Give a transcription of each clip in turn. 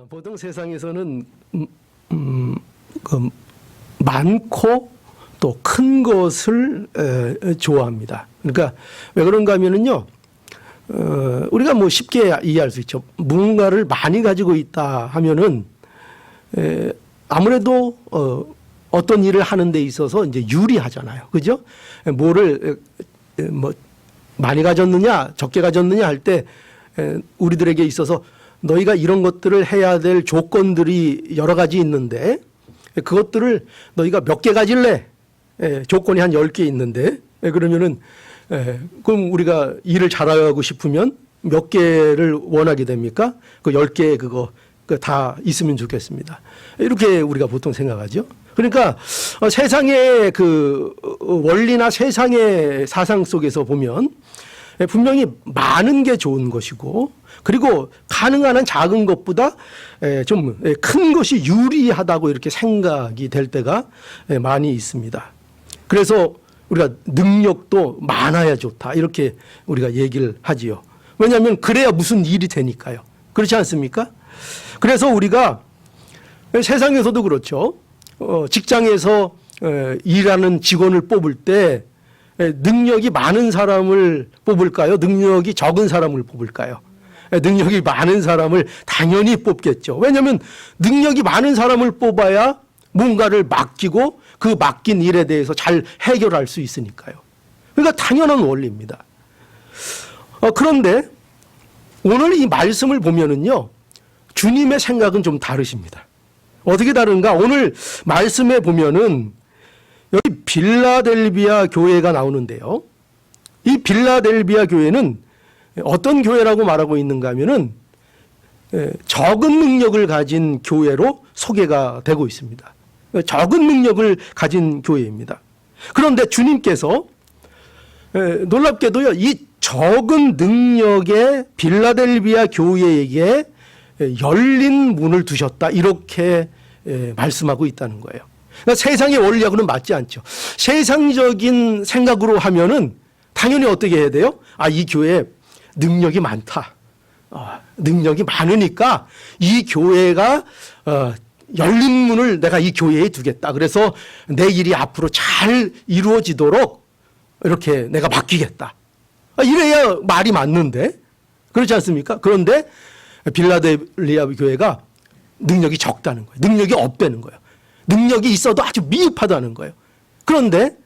보통 세상에서는 많고 또 큰 것을 좋아합니다. 그러니까 왜 그런가 하면은요, 우리가 뭐 쉽게 이해할 수 있죠. 무언가를 많이 가지고 있다 하면은 아무래도 어떤 일을 하는 데 있어서 이제 유리하잖아요. 그죠? 뭐를 뭐 많이 가졌느냐, 적게 가졌느냐 할 때 우리들에게 있어서 너희가 이런 것들을 해야 될 조건들이 여러 가지 있는데 그것들을 너희가 몇 개 가질래? 조건이 한 10개 있는데 그러면은 그럼 우리가 일을 잘하고 싶으면 몇 개를 원하게 됩니까? 그 10개 그거 다 있으면 좋겠습니다. 이렇게 우리가 보통 생각하죠. 그러니까 세상의 그 원리나 세상의 사상 속에서 보면 분명히 많은 게 좋은 것이고 그리고 가능한 한 작은 것보다 좀 큰 것이 유리하다고 이렇게 생각이 될 때가 많이 있습니다. 그래서 우리가 능력도 많아야 좋다 이렇게 우리가 얘기를 하지요. 왜냐하면 그래야 무슨 일이 되니까요. 그렇지 않습니까? 그래서 우리가 세상에서도 그렇죠. 직장에서 일하는 직원을 뽑을 때 능력이 많은 사람을 뽑을까요? 능력이 적은 사람을 뽑을까요? 능력이 많은 사람을 당연히 뽑겠죠. 왜냐하면 능력이 많은 사람을 뽑아야 뭔가를 맡기고 그 맡긴 일에 대해서 잘 해결할 수 있으니까요. 그러니까 당연한 원리입니다. 그런데 오늘 이 말씀을 보면은요, 주님의 생각은 좀 다르십니다. 어떻게 다른가? 오늘 말씀에 보면은 여기 빌라델비아 교회가 나오는데요. 이 빌라델비아 교회는 어떤 교회라고 말하고 있는가 하면은 적은 능력을 가진 교회로 소개가 되고 있습니다. 적은 능력을 가진 교회입니다. 그런데 주님께서 놀랍게도요, 이 적은 능력의 빌라델비아 교회에게 열린 문을 두셨다 이렇게 말씀하고 있다는 거예요. 그러니까 세상의 원리하고는 맞지 않죠. 세상적인 생각으로 하면은 당연히 어떻게 해야 돼요? 이 교회에 능력이 많다. 능력이 많으니까 이 교회가 열린 문을 내가 이 교회에 두겠다. 그래서 내 일이 앞으로 잘 이루어지도록 이렇게 내가 맡기겠다. 이래야 말이 맞는데 그렇지 않습니까? 그런데 빌라델비아 교회가 능력이 적다는 거예요. 능력이 없다는 거예요. 능력이 있어도 아주 미흡하다는 거예요. 그런데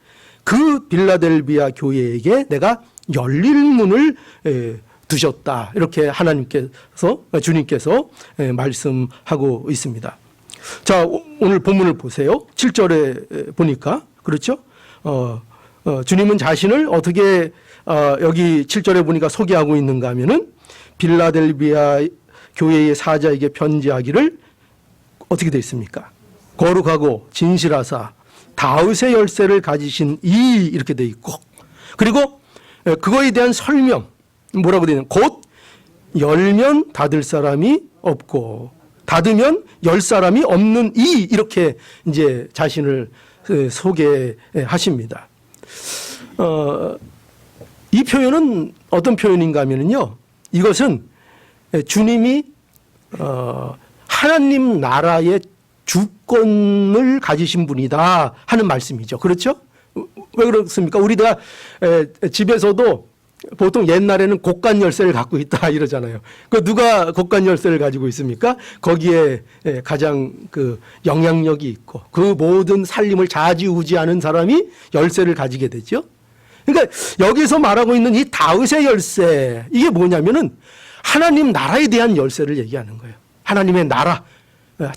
그 빌라델비아 교회에게 내가 열릴 문을 두셨다. 이렇게 주님께서 말씀하고 있습니다. 자, 오늘 본문을 보세요. 7절에 보니까 그렇죠? 주님은 자신을 어떻게 여기 7절에 보니까 소개하고 있는가 하면은 빌라델비아 교회의 사자에게 편지하기를 어떻게 되어 있습니까? 거룩하고 진실하사 다윗의 열쇠를 가지신 이 이렇게 되어 있고 그리고 그거에 대한 설명 뭐라고 되어 있는 곧 열면 닫을 사람이 없고 닫으면 열 사람이 없는 이 이렇게 이제 자신을 소개하십니다. 이 표현은 어떤 표현인가 하면요, 이것은 주님이 하나님 나라의 주권을 가지신 분이다 하는 말씀이죠. 그렇죠? 왜 그렇습니까? 우리가 집에서도 보통 옛날에는 곳간 열쇠를 갖고 있다 이러잖아요. 그 누가 곳간 열쇠를 가지고 있습니까? 거기에 가장 그 영향력이 있고 그 모든 살림을 좌지우지하는 사람이 열쇠를 가지게 되죠. 그러니까 여기서 말하고 있는 이 다윗의 열쇠 이게 뭐냐면은 하나님 나라에 대한 열쇠를 얘기하는 거예요. 하나님의 나라,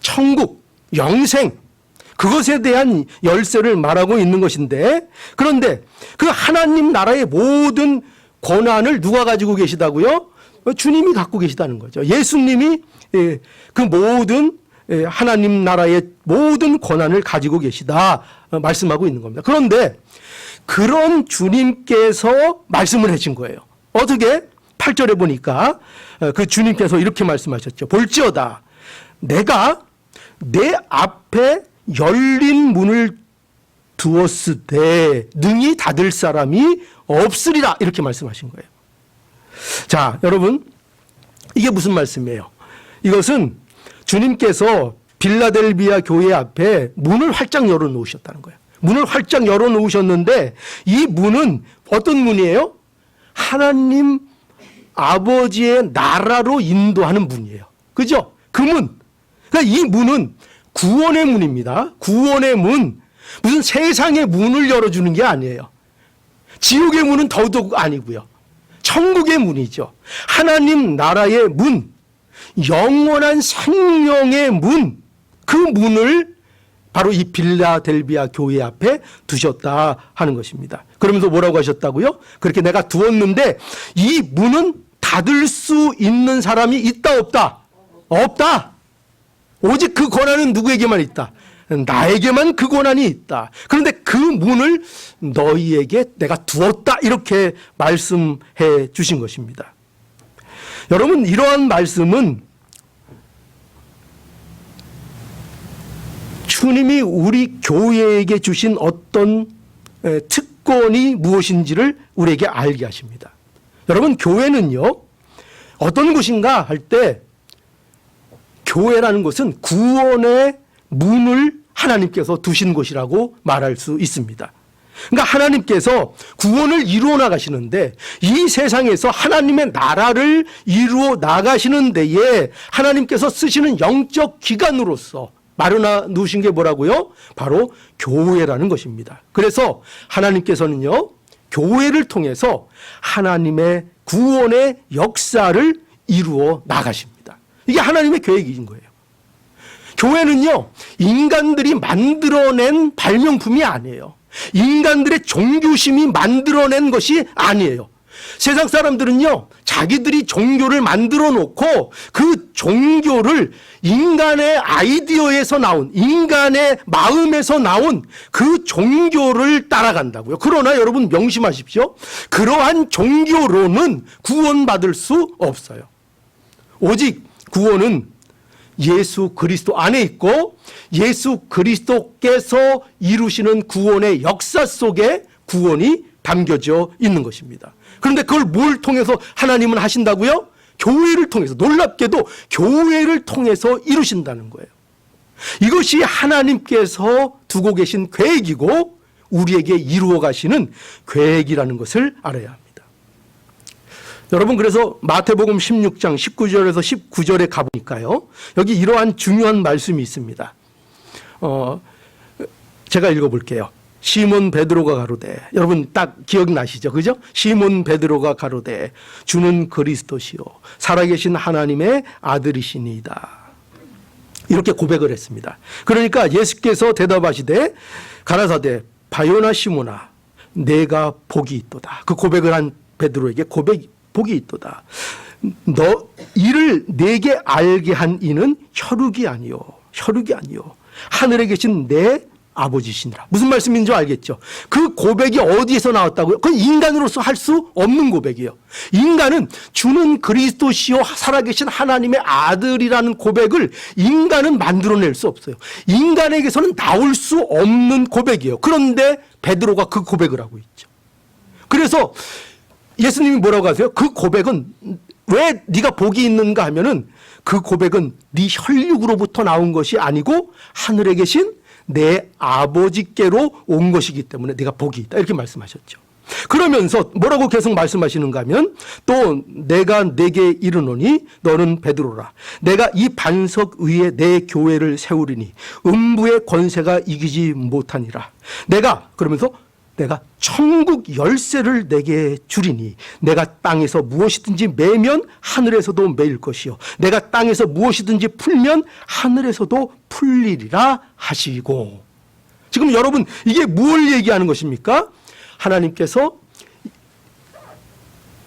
천국, 영생 그것에 대한 열쇠를 말하고 있는 것인데 그런데 그 하나님 나라의 모든 권한을 누가 가지고 계시다고요? 주님이 갖고 계시다는 거죠. 예수님이 그 모든 하나님 나라의 모든 권한을 가지고 계시다 말씀하고 있는 겁니다. 그런데 그런 주님께서 말씀을 하신 거예요. 어떻게? 8절에 보니까 그 주님께서 이렇게 말씀하셨죠. 볼지어다 내가 내 앞에 열린 문을 두었을 때 능히 닫을 사람이 없으리라 이렇게 말씀하신 거예요. 자, 여러분 이게 무슨 말씀이에요? 이것은 주님께서 빌라델비아 교회 앞에 문을 활짝 열어 놓으셨다는 거예요. 문을 활짝 열어 놓으셨는데 이 문은 어떤 문이에요? 하나님 아버지의 나라로 인도하는 문이에요. 그죠? 그 문. 그러니까 이 문은 구원의 문입니다. 구원의 문. 무슨 세상의 문을 열어주는 게 아니에요. 지옥의 문은 더더욱 아니고요. 천국의 문이죠. 하나님 나라의 문, 영원한 생명의 문, 그 문을 바로 이 빌라델비아 교회 앞에 두셨다 하는 것입니다. 그러면서 뭐라고 하셨다고요? 그렇게 내가 두었는데 이 문은 닫을 수 있는 사람이 있다 없다? 없다. 오직 그 권한은 누구에게만 있다? 나에게만 그 권한이 있다. 그런데 그 문을 너희에게 내가 두었다. 이렇게 말씀해 주신 것입니다. 여러분, 이러한 말씀은 주님이 우리 교회에게 주신 어떤 특권이 무엇인지를 우리에게 알게 하십니다. 여러분, 교회는요, 어떤 곳인가 할 때 교회라는 것은 구원의 문을 하나님께서 두신 곳이라고 말할 수 있습니다. 그러니까 하나님께서 구원을 이루어 나가시는데 이 세상에서 하나님의 나라를 이루어 나가시는 데에 하나님께서 쓰시는 영적 기관으로서 마련해 놓으신 게 뭐라고요? 바로 교회라는 것입니다. 그래서 하나님께서는요, 교회를 통해서 하나님의 구원의 역사를 이루어 나가십니다. 이게 하나님의 계획인 거예요. 교회는요, 인간들이 만들어낸 발명품이 아니에요. 인간들의 종교심이 만들어낸 것이 아니에요. 세상 사람들은요, 자기들이 종교를 만들어 놓고 그 종교를 인간의 아이디어에서 나온, 인간의 마음에서 나온 그 종교를 따라간다고요. 그러나 여러분 명심하십시오. 그러한 종교로는 구원받을 수 없어요. 오직 구원은 예수 그리스도 안에 있고 예수 그리스도께서 이루시는 구원의 역사 속에 구원이 담겨져 있는 것입니다. 그런데 그걸 뭘 통해서 하나님은 하신다고요? 교회를 통해서, 놀랍게도 교회를 통해서 이루신다는 거예요. 이것이 하나님께서 두고 계신 계획이고 우리에게 이루어 가시는 계획이라는 것을 알아야 합니다. 여러분, 그래서 마태복음 16장 19절에서 19절에 가보니까요, 여기 이러한 중요한 말씀이 있습니다. 제가 읽어볼게요. 시몬 베드로가 가로되, 여러분 딱 기억나시죠? 그죠? 시몬 베드로가 가로되 주는 그리스도시요 살아계신 하나님의 아들이시니이다. 이렇게 고백을 했습니다. 그러니까 예수께서 대답하시되 가라사대 바요나 시몬아 내가 복이 있도다. 그 고백을 한 베드로에게 복이 있도다. 너 이를 내게 알게 한 이는 혈육이 아니요 하늘에 계신 내 아버지시니라. 무슨 말씀인지 알겠죠? 그 고백이 어디에서 나왔다고요? 그건 인간으로서 할 수 없는 고백이에요. 인간은 주는 그리스도시요 살아계신 하나님의 아들이라는 고백을 인간은 만들어낼 수 없어요. 인간에게서는 나올 수 없는 고백이에요. 그런데 베드로가 그 고백을 하고 있죠. 그래서 예수님이 뭐라고 하세요? 그 고백은 왜 네가 복이 있는가 하면은 그 고백은 네 혈육으로부터 나온 것이 아니고 하늘에 계신 내 아버지께로 온 것이기 때문에 네가 복이 있다. 이렇게 말씀하셨죠. 그러면서 뭐라고 계속 말씀하시는가 하면 또 내가 내게 이르노니 너는 베드로라. 내가 이 반석 위에 내 교회를 세우리니 음부의 권세가 이기지 못하니라. 그러면서 내가 천국 열쇠를 내게 주리니 내가 땅에서 무엇이든지 매면 하늘에서도 매일 것이요 내가 땅에서 무엇이든지 풀면 하늘에서도 풀리리라 하시고. 지금 여러분 이게 뭘 얘기하는 것입니까? 하나님께서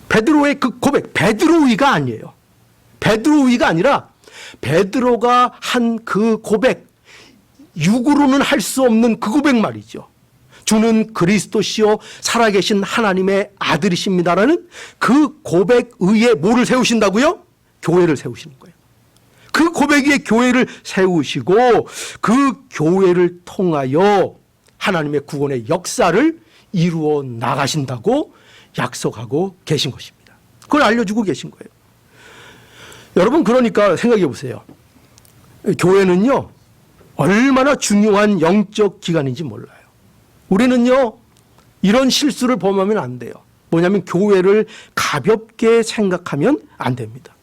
베드로의 그 고백, 베드로위가 아니에요. 베드로위가 아니라 베드로가 한 그 고백, 육으로는 할 수 없는 그 고백 말이죠. 주는 그리스도시요 살아계신 하나님의 아들이십니다라는 그 고백 위에 뭐를 세우신다고요? 교회를 세우시는 거예요. 그 고백 위에 교회를 세우시고 그 교회를 통하여 하나님의 구원의 역사를 이루어 나가신다고 약속하고 계신 것입니다. 그걸 알려주고 계신 거예요. 여러분, 그러니까 생각해 보세요. 교회는요, 얼마나 중요한 영적 기관인지 몰라요. 우리는요, 이런 실수를 범하면 안 돼요. 뭐냐면 교회를 가볍게 생각하면 안 됩니다.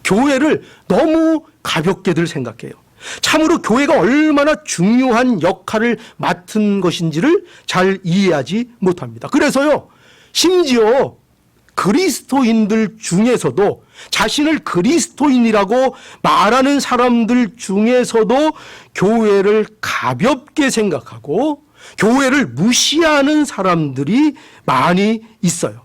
교회를 너무 가볍게들 생각해요. 참으로 교회가 얼마나 중요한 역할을 맡은 것인지를 잘 이해하지 못합니다. 그래서요, 심지어 그리스도인들 중에서도 자신을 그리스도인이라고 말하는 사람들 중에서도 교회를 가볍게 생각하고 교회를 무시하는 사람들이 많이 있어요.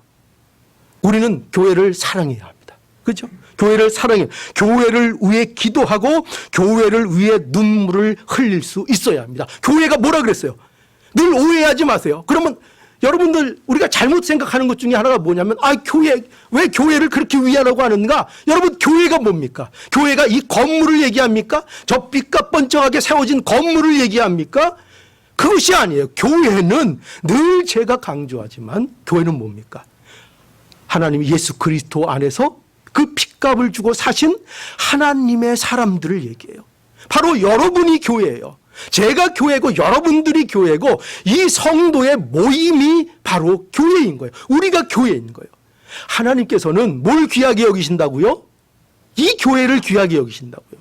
우리는 교회를 사랑해야 합니다. 그렇죠? 교회를 사랑해. 교회를 위해 기도하고 교회를 위해 눈물을 흘릴 수 있어야 합니다. 교회가 뭐라 그랬어요? 늘 오해하지 마세요. 그러면 여러분들, 우리가 잘못 생각하는 것 중에 하나가 뭐냐면, 왜 교회를 그렇게 위하라고 하는가? 여러분, 교회가 뭡니까? 교회가 이 건물을 얘기합니까? 저 삐까뻔쩍하게 세워진 건물을 얘기합니까? 그것이 아니에요. 교회는 늘 제가 강조하지만, 교회는 뭡니까? 하나님 예수 그리스도 안에서 그 핏값을 주고 사신 하나님의 사람들을 얘기해요. 바로 여러분이 교회예요. 제가 교회고 여러분들이 교회고 이 성도의 모임이 바로 교회인 거예요. 우리가 교회인 거예요. 하나님께서는 뭘 귀하게 여기신다고요? 이 교회를 귀하게 여기신다고요.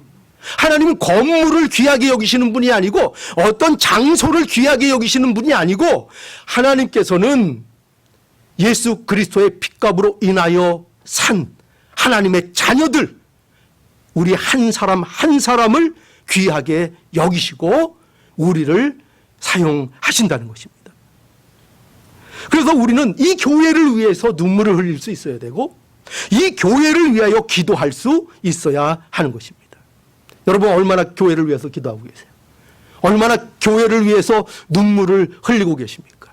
하나님은 건물을 귀하게 여기시는 분이 아니고 어떤 장소를 귀하게 여기시는 분이 아니고 하나님께서는 예수 그리스도의 핏값으로 인하여 산 하나님의 자녀들, 우리 한 사람 한 사람을 귀하게 여기시고 우리를 사용하신다는 것입니다. 그래서 우리는 이 교회를 위해서 눈물을 흘릴 수 있어야 되고 이 교회를 위하여 기도할 수 있어야 하는 것입니다. 여러분, 얼마나 교회를 위해서 기도하고 계세요? 얼마나 교회를 위해서 눈물을 흘리고 계십니까?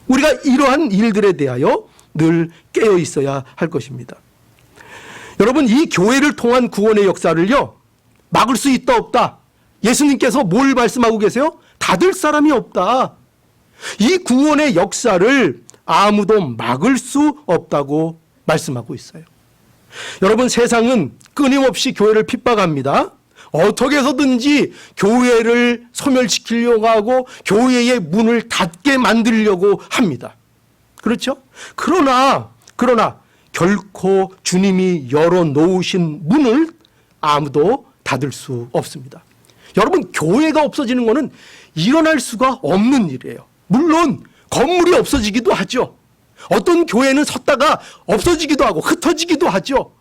우리가 이러한 일들에 대하여 늘 깨어 있어야 할 것입니다. 여러분, 이 교회를 통한 구원의 역사를요, 막을 수 있다 없다. 예수님께서 뭘 말씀하고 계세요? 닫을 사람이 없다. 이 구원의 역사를 아무도 막을 수 없다고 말씀하고 있어요. 여러분, 세상은 끊임없이 교회를 핍박합니다. 어떻게 해서든지 교회를 소멸시키려고 하고 교회의 문을 닫게 만들려고 합니다. 그렇죠? 그러나 결코 주님이 열어놓으신 문을 아무도 닫을 수 없습니다. 여러분, 교회가 없어지는 것은 일어날 수가 없는 일이에요. 물론 건물이 없어지기도 하죠. 어떤 교회는 섰다가 없어지기도 하고 흩어지기도 하죠.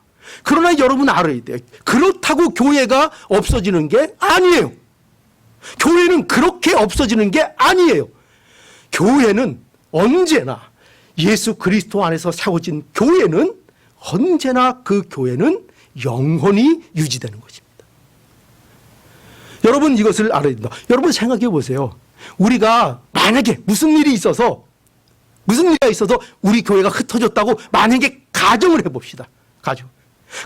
그러나 여러분 알아야 돼요. 그렇다고 교회가 없어지는 게 아니에요. 교회는 그렇게 없어지는 게 아니에요. 교회는 언제나 예수 그리스도 안에서 세워진 교회는 언제나 그 교회는 영원히 유지되는 것입니다. 여러분, 이것을 알아야 된다. 여러분, 생각해 보세요. 우리가 만약에 무슨 일이 있어서 우리 교회가 흩어졌다고 만약에 가정을 해봅시다. 가정.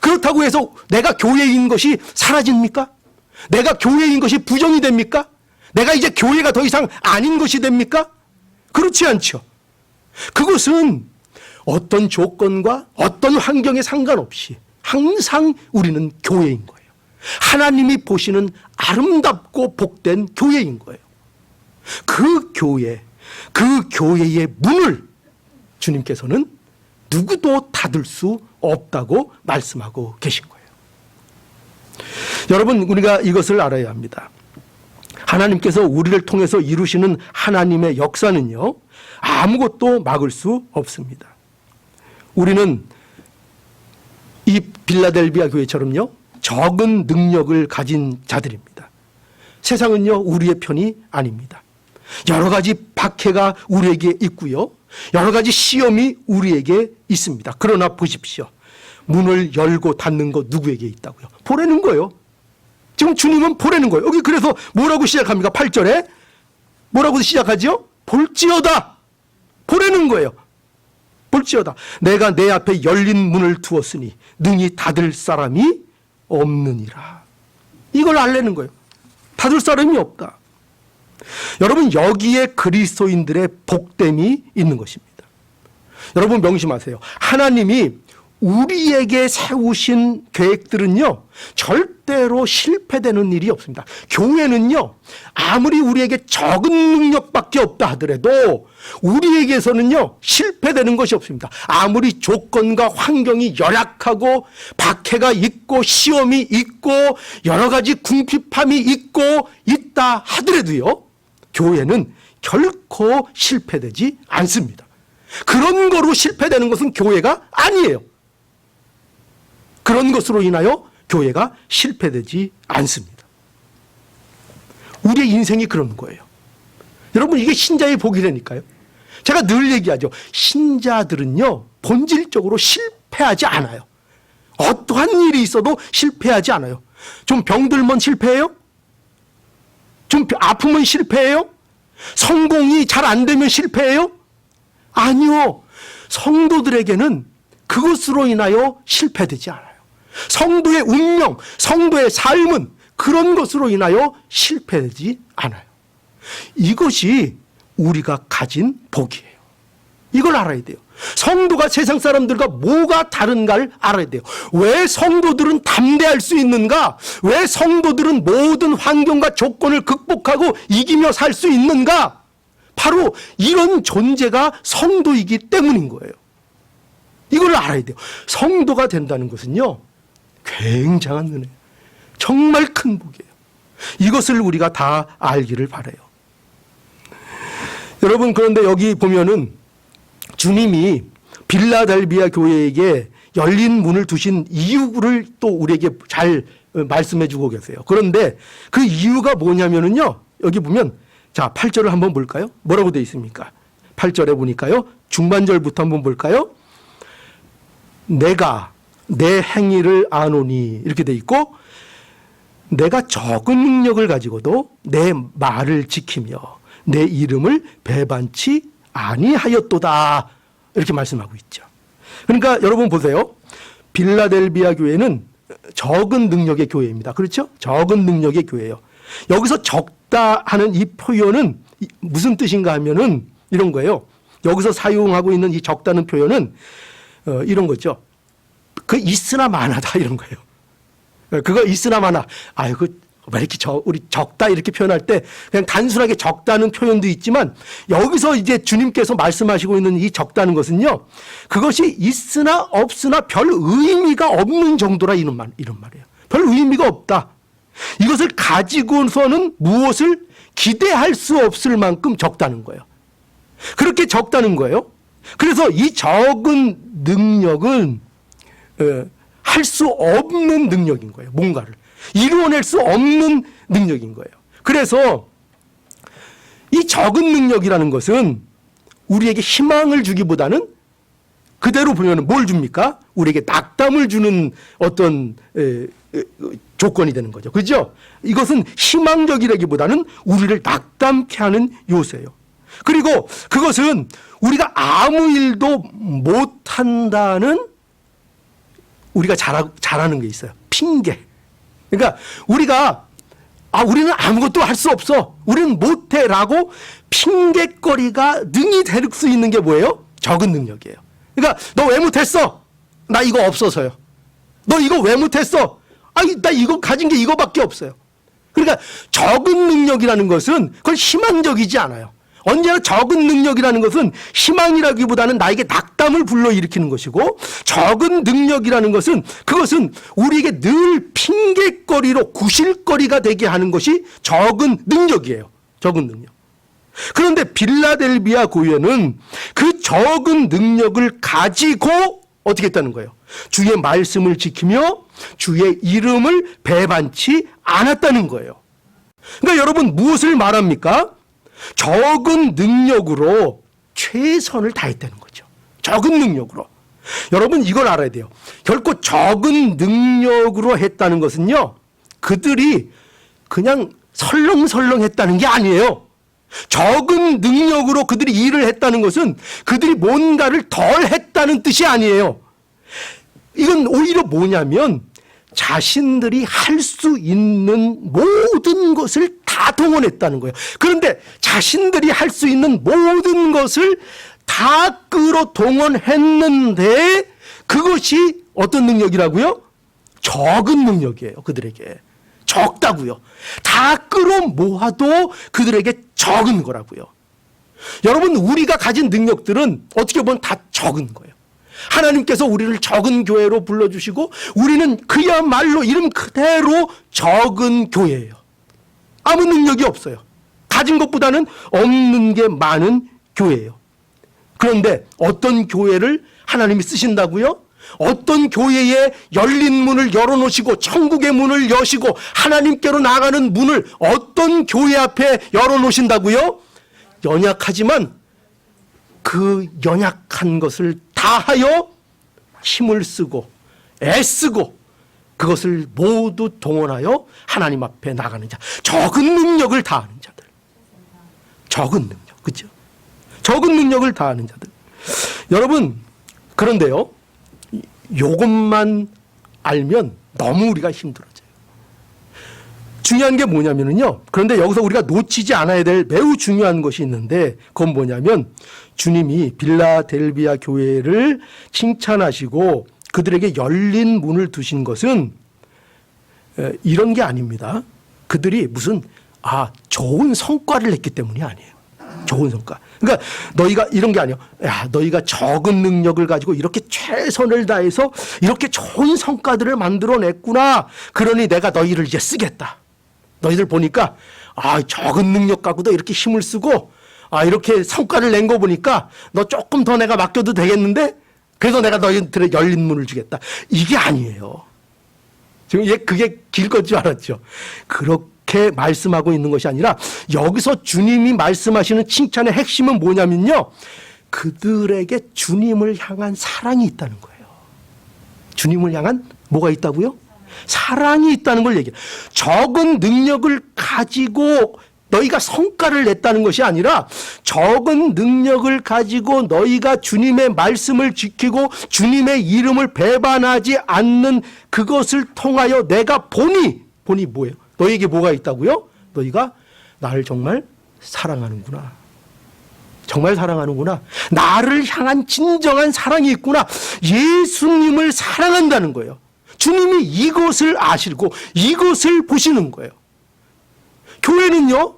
그렇다고 해서 내가 교회인 것이 사라집니까? 내가 교회인 것이 부정이 됩니까? 내가 이제 교회가 더 이상 아닌 것이 됩니까? 그렇지 않죠. 그것은 어떤 조건과 어떤 환경에 상관없이 항상 우리는 교회인 거예요. 하나님이 보시는 아름답고 복된 교회인 거예요. 그 교회의 문을 주님께서는 누구도 닫을 수 없다고 말씀하고 계신 거예요. 여러분, 우리가 이것을 알아야 합니다. 하나님께서 우리를 통해서 이루시는 하나님의 역사는요, 아무것도 막을 수 없습니다. 우리는 이 빌라델비아 교회처럼요, 적은 능력을 가진 자들입니다. 세상은요, 우리의 편이 아닙니다. 여러 가지 박해가 우리에게 있고요, 여러 가지 시험이 우리에게 있습니다. 그러나 보십시오. 문을 열고 닫는 거 누구에게 있다고요? 보내는 거예요. 지금 주님은 보내는 거예요. 여기 그래서 뭐라고 시작합니까? 8절에 뭐라고 시작하죠? 볼지어다. 보내는 거예요. 볼지어다. 내가 내 앞에 열린 문을 두었으니 능히 닫을 사람이 없느니라. 이걸 알려는 거예요. 닫을 사람이 없다. 여러분, 여기에 그리스도인들의 복됨이 있는 것입니다. 여러분, 명심하세요. 하나님이 우리에게 세우신 계획들은요, 절대로 실패되는 일이 없습니다. 교회는요, 아무리 우리에게 적은 능력밖에 없다 하더라도 우리에게서는요, 실패되는 것이 없습니다. 아무리 조건과 환경이 열악하고 박해가 있고 시험이 있고 여러 가지 궁핍함이 있고 있다 하더라도요, 교회는 결코 실패되지 않습니다. 그런 거로 실패되는 것은 교회가 아니에요. 그런 것으로 인하여 교회가 실패되지 않습니다. 우리의 인생이 그런 거예요. 여러분, 이게 신자의 복이라니까요. 제가 늘 얘기하죠. 신자들은요, 본질적으로 실패하지 않아요. 어떠한 일이 있어도 실패하지 않아요. 좀 병들면 실패해요? 좀 아프면 실패해요? 성공이 잘 안 되면 실패해요? 아니요. 성도들에게는 그것으로 인하여 실패되지 않아요. 성도의 운명, 성도의 삶은 그런 것으로 인하여 실패되지 않아요. 이것이 우리가 가진 복이에요. 이걸 알아야 돼요. 성도가 세상 사람들과 뭐가 다른가를 알아야 돼요. 왜 성도들은 담대할 수 있는가? 왜 성도들은 모든 환경과 조건을 극복하고 이기며 살 수 있는가? 바로 이런 존재가 성도이기 때문인 거예요. 이걸 알아야 돼요. 성도가 된다는 것은요, 굉장한 은혜예요. 정말 큰 복이에요. 이것을 우리가 다 알기를 바라요. 여러분, 그런데 여기 보면은 주님이 빌라델비아 교회에게 열린 문을 두신 이유를 또 우리에게 잘 말씀해 주고 계세요. 그런데 그 이유가 뭐냐면은요, 여기 보면, 자, 8절을 한번 볼까요? 뭐라고 되어 있습니까? 8절에 보니까요, 중반절부터 한번 볼까요? 내가 내 행위를 아노니, 이렇게 돼 있고, 내가 적은 능력을 가지고도 내 말을 지키며 내 이름을 배반치 아니하였도다, 이렇게 말씀하고 있죠. 그러니까 여러분 보세요. 빌라델비아 교회는 적은 능력의 교회입니다. 그렇죠? 적은 능력의 교회예요. 여기서 적다 하는 이 표현은 무슨 뜻인가 하면은 이런 거예요. 여기서 사용하고 있는 이 적다는 표현은 이런 거죠. 그 있으나 마나다, 이런 거예요. 그거 있으나 마나. 아유, 왜 이렇게 우리 적다 이렇게 표현할 때 그냥 단순하게 적다는 표현도 있지만, 여기서 이제 주님께서 말씀하시고 있는 이 적다는 것은요, 그것이 있으나 없으나 별 의미가 없는 정도라, 이런 말이에요. 별 의미가 없다. 이것을 가지고서는 무엇을 기대할 수 없을 만큼 적다는 거예요. 그렇게 적다는 거예요. 그래서 이 적은 능력은 할 수 없는 능력인 거예요. 뭔가를 이루어낼 수 없는 능력인 거예요. 그래서 이 적은 능력이라는 것은 우리에게 희망을 주기보다는 그대로 보면 뭘 줍니까? 우리에게 낙담을 주는 어떤 조건이 되는 거죠. 그죠? 이것은 희망적이라기보다는 우리를 낙담케 하는 요소예요. 그리고 그것은 우리가 아무 일도 못한다는, 우리가 잘하는 게 있어요. 핑계. 그러니까 우리는 아무것도 할 수 없어, 우리는 못해 라고 핑계거리가 능히 될 수 있는 게 뭐예요? 적은 능력이에요. 그러니까 너 왜 못했어? 나 이거 없어서요. 너 이거 왜 못했어? 나 이거 가진 게 이거밖에 없어요. 그러니까 적은 능력이라는 것은 그건 희망적이지 않아요. 언제나 적은 능력이라는 것은 희망이라기보다는 나에게 낙담을 불러일으키는 것이고, 적은 능력이라는 것은 그것은 우리에게 늘 핑계거리로 구실거리가 되게 하는 것이 적은 능력이에요. 적은 능력. 그런데 빌라델비아 교회는 그 적은 능력을 가지고 어떻게 했다는 거예요? 주의 말씀을 지키며 주의 이름을 배반치 않았다는 거예요. 그러니까 여러분, 무엇을 말합니까? 적은 능력으로 최선을 다했다는 거죠. 적은 능력으로. 여러분, 이걸 알아야 돼요. 결코 적은 능력으로 했다는 것은요, 그들이 그냥 설렁설렁 했다는 게 아니에요. 적은 능력으로 그들이 일을 했다는 것은 그들이 뭔가를 덜 했다는 뜻이 아니에요. 이건 오히려 뭐냐면, 자신들이 할 수 있는 모든 것을 다 동원했다는 거예요. 그런데 자신들이 할 수 있는 모든 것을 다 끌어 동원했는데 그것이 어떤 능력이라고요? 적은 능력이에요. 그들에게. 적다고요. 다 끌어모아도 그들에게 적은 거라고요. 여러분, 우리가 가진 능력들은 어떻게 보면 다 적은 거예요. 하나님께서 우리를 적은 교회로 불러주시고 우리는 그야말로 이름 그대로 적은 교회예요. 아무 능력이 없어요. 가진 것보다는 없는 게 많은 교회예요. 그런데 어떤 교회를 하나님이 쓰신다고요? 어떤 교회에 열린 문을 열어놓으시고 천국의 문을 여시고 하나님께로 나가는 문을 어떤 교회 앞에 열어놓으신다고요? 연약하지만 그 연약한 것을 다하여 힘을 쓰고 애쓰고 그것을 모두 동원하여 하나님 앞에 나가는 자, 적은 능력을 다하는 자들. 적은 능력, 그렇죠? 적은 능력을 다하는 자들. 여러분, 그런데요, 이것만 알면 너무 우리가 힘들어져요. 중요한 게 뭐냐면요, 그런데 여기서 우리가 놓치지 않아야 될 매우 중요한 것이 있는데, 그건 뭐냐면 주님이 빌라델비아 교회를 칭찬하시고 그들에게 열린 문을 두신 것은 이런 게 아닙니다. 그들이 무슨 좋은 성과를 냈기 때문이 아니에요. 좋은 성과. 그러니까 너희가 이런 게 아니에요. 야, 너희가 적은 능력을 가지고 이렇게 최선을 다해서 이렇게 좋은 성과들을 만들어냈구나. 그러니 내가 너희를 이제 쓰겠다. 너희들 보니까 적은 능력 갖고도 이렇게 힘을 쓰고 이렇게 성과를 낸 거 보니까 너 조금 더 내가 맡겨도 되겠는데 그래서 내가 너희들의 열린 문을 주겠다. 이게 아니에요. 지금 그게 길 것 줄 알았죠. 그렇게 말씀하고 있는 것이 아니라 여기서 주님이 말씀하시는 칭찬의 핵심은 뭐냐면요, 그들에게 주님을 향한 사랑이 있다는 거예요. 주님을 향한 뭐가 있다고요? 사랑이 있다는 걸 얘기해요. 적은 능력을 가지고 너희가 성과를 냈다는 것이 아니라 적은 능력을 가지고 너희가 주님의 말씀을 지키고 주님의 이름을 배반하지 않는 그것을 통하여 내가 보니 뭐예요? 너희에게 뭐가 있다고요? 너희가 나를 정말 사랑하는구나. 정말 사랑하는구나. 나를 향한 진정한 사랑이 있구나. 예수님을 사랑한다는 거예요. 주님이 이것을 아시고 이것을 보시는 거예요. 교회는요,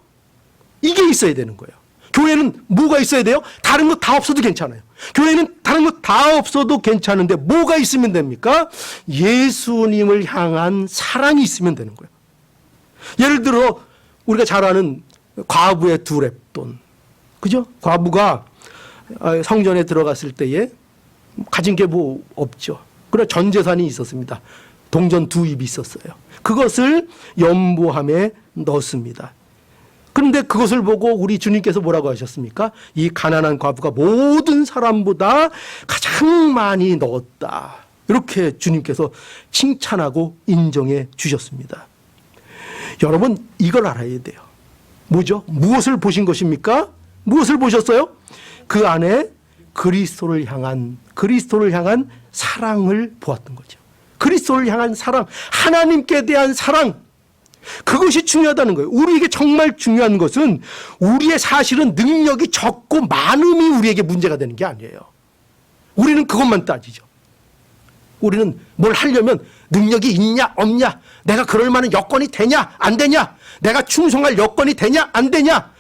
이게 있어야 되는 거예요. 교회는 뭐가 있어야 돼요? 다른 거 다 없어도 괜찮아요. 교회는 다른 거 다 없어도 괜찮은데 뭐가 있으면 됩니까? 예수님을 향한 사랑이 있으면 되는 거예요. 예를 들어 우리가 잘 아는 과부의 두 렙돈, 그죠? 과부가 성전에 들어갔을 때에 가진 게 뭐 없죠. 그러나 전 재산이 있었습니다. 동전 2입이 있었어요. 그것을 연보함에 넣었습니다. 그런데 그것을 보고 우리 주님께서 뭐라고 하셨습니까? 이 가난한 과부가 모든 사람보다 가장 많이 넣었다. 이렇게 주님께서 칭찬하고 인정해 주셨습니다. 여러분, 이걸 알아야 돼요. 뭐죠? 무엇을 보신 것입니까? 무엇을 보셨어요? 그 안에 그리스도를 향한 사랑을 보았던 거죠. 그리스도를 향한 사랑, 하나님께 대한 사랑, 그것이 중요하다는 거예요. 우리에게 정말 중요한 것은 우리의 사실은 능력이 적고 많음이 우리에게 문제가 되는 게 아니에요. 우리는 그것만 따지죠. 우리는 뭘 하려면 능력이 있냐 없냐, 내가 그럴 만한 여건이 되냐 안 되냐, 내가 충성할 여건이 되냐 안 되냐,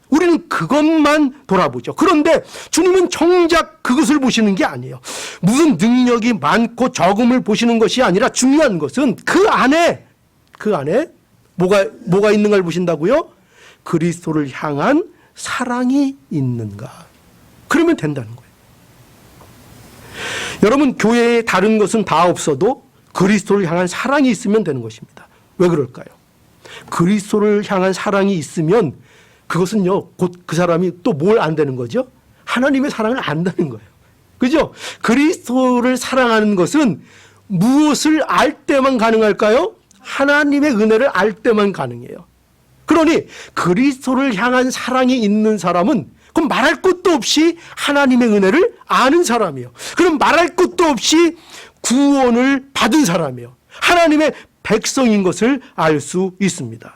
우리는 그것만 돌아보죠. 그런데 주님은 정작 그것을 보시는 게 아니에요. 무슨 능력이 많고 적음을 보시는 것이 아니라 중요한 것은 그 안에 뭐가 있는 걸 보신다고요? 그리스도를 향한 사랑이 있는가. 그러면 된다는 거예요. 여러분, 교회에 다른 것은 다 없어도 그리스도를 향한 사랑이 있으면 되는 것입니다. 왜 그럴까요? 그리스도를 향한 사랑이 있으면 그것은요, 곧 그 사람이 또 뭘 안다는 거죠? 하나님의 사랑을 안다는 거예요. 그죠? 그리스도를 사랑하는 것은 무엇을 알 때만 가능할까요? 하나님의 은혜를 알 때만 가능해요. 그러니 그리스도를 향한 사랑이 있는 사람은 그럼 말할 것도 없이 하나님의 은혜를 아는 사람이에요. 그럼 말할 것도 없이 구원을 받은 사람이에요. 하나님의 백성인 것을 알 수 있습니다.